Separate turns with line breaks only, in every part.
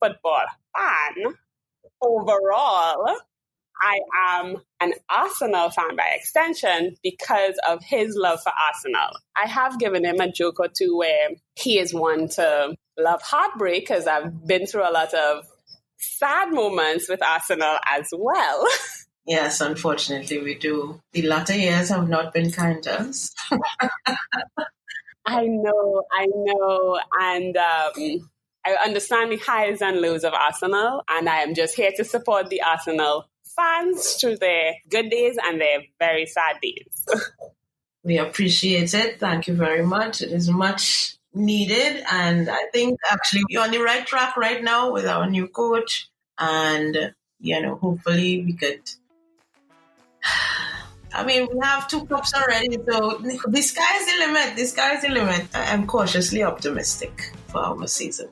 football fan, overall, I am an Arsenal fan by extension because of his love for Arsenal. I have given him a joke or two where he is one to love heartbreak because I've been through a lot of sad moments with Arsenal as well.
Yes, unfortunately we do. The latter years have not been kind to us.
I know. And I understand the highs and lows of Arsenal, and I am just here to support the Arsenal fans through their good days and their very sad days.
We appreciate it. Thank you very much. It is much needed. And I think actually we're on the right track right now with our new coach. And, hopefully we could... we have 2 cups already. So the sky's the limit. I'm cautiously optimistic for our season.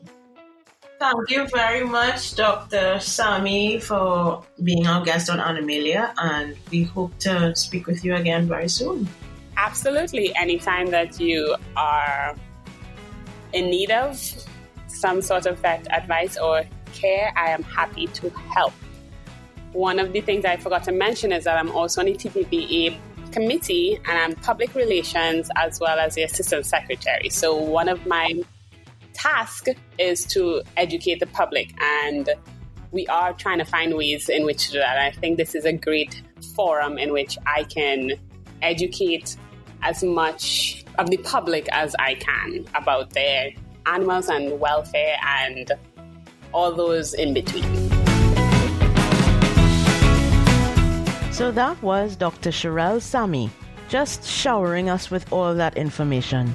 Thank you very much, Dr. Sammy, for being our guest on Animalia, and we hope to speak with you again very soon.
Absolutely. Anytime that you are in need of some sort of vet advice or care, I am happy to help. One of the things I forgot to mention is that I'm also on the TPPA committee, and I'm public relations as well as the assistant secretary. So one of my task is to educate the public, and we are trying to find ways in which to do that. I think this is a great forum in which I can educate as much of the public as I can about their animals and welfare and all those in between.
So that was Dr. Shirelle Sammy, just showering us with all that information.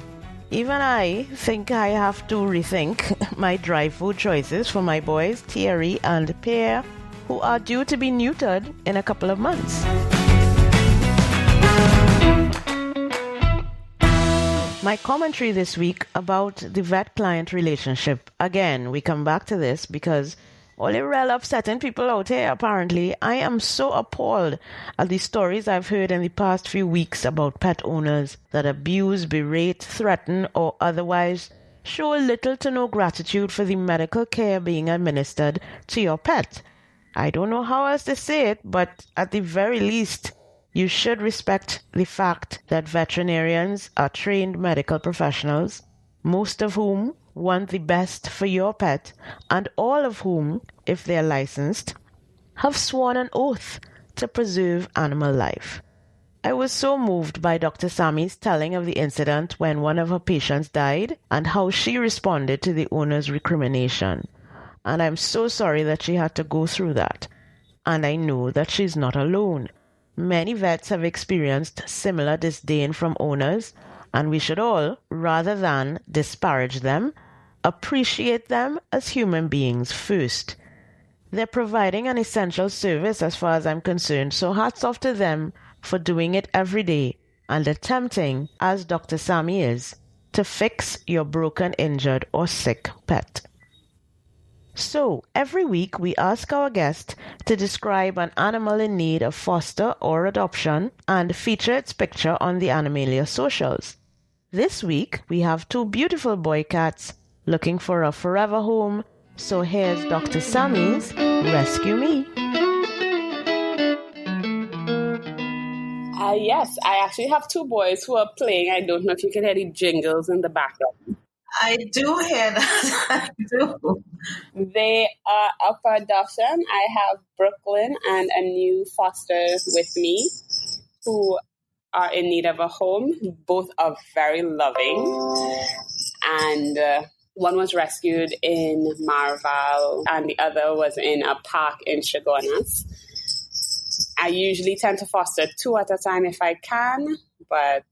Even I think I have to rethink my dry food choices for my boys, Thierry and Pierre, who are due to be neutered in a couple of months. My commentary this week about the vet-client relationship. Again, we come back to this because only real upsetting people out here, apparently. I am so appalled at the stories I've heard in the past few weeks about pet owners that abuse, berate, threaten, or otherwise show little to no gratitude for the medical care being administered to your pet. I don't know how else to say it, but at the very least, you should respect the fact that veterinarians are trained medical professionals, most of whom want the best for your pet, and all of whom, if they're licensed, have sworn an oath to preserve animal life. I was so moved by Dr. Sammy's telling of the incident when one of her patients died and how she responded to the owner's recrimination. And I'm so sorry that she had to go through that. And I know that she's not alone. Many vets have experienced similar disdain from owners, and we should all, rather than disparage them, appreciate them as human beings first. They're providing an essential service as far as I'm concerned, so hats off to them for doing it every day and attempting, as Dr. Sammy is, to fix your broken, injured, or sick pet. So, every week we ask our guest to describe an animal in need of foster or adoption and feature its picture on the Animalia socials. This week we have 2 beautiful boy cats looking for a forever home, so here's Dr. Sammy's Rescue Me.
Yes, I actually have 2 boys who are playing. I don't know if you can hear the jingles in the background.
I do hear that. I do.
They are up for adoption. I have Brooklyn and a new foster with me who are in need of a home. Both are very loving. And one was rescued in Marval and the other was in a park in Chagonas. I usually tend to foster 2 at a time if I can, but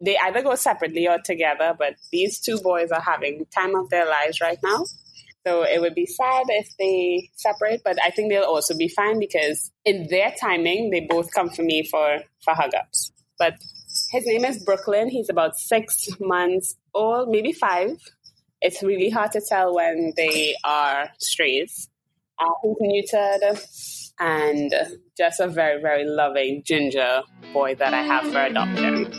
they either go separately or together. But these 2 boys are having time of their lives right now. So it would be sad if they separate, but I think they'll also be fine because in their timing, they both come for me for hug-ups. But his name is Brooklyn. He's about 6 months old, maybe 5. It's really hard to tell when they are strays. He's neutered and just a very, very loving ginger boy that I have for adoption.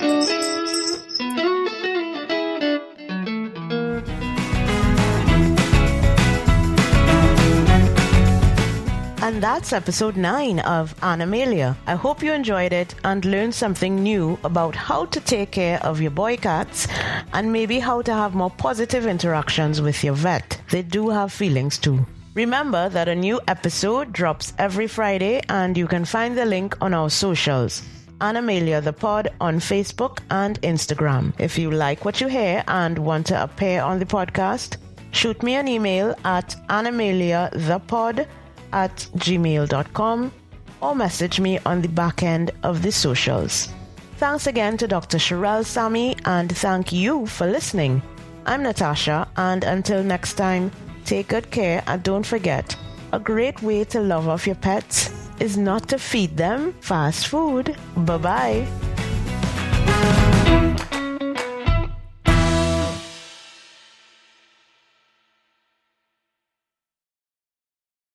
And that's episode 9 of Animalia. I hope you enjoyed it and learned something new about how to take care of your boy cats and maybe how to have more positive interactions with your vet. They do have feelings too. Remember that a new episode drops every Friday and you can find the link on our socials. Animalia the Pod on Facebook and Instagram. If you like what you hear and want to appear on the podcast, shoot me an email at animaliathepod@gmail.com or message me on the back end of the socials. Thanks again to Dr. Shirelle Sammy and thank you for listening. I'm Natasha and until next time, take good care and don't forget, a great way to love off your pets is not to feed them fast food. Bye-bye.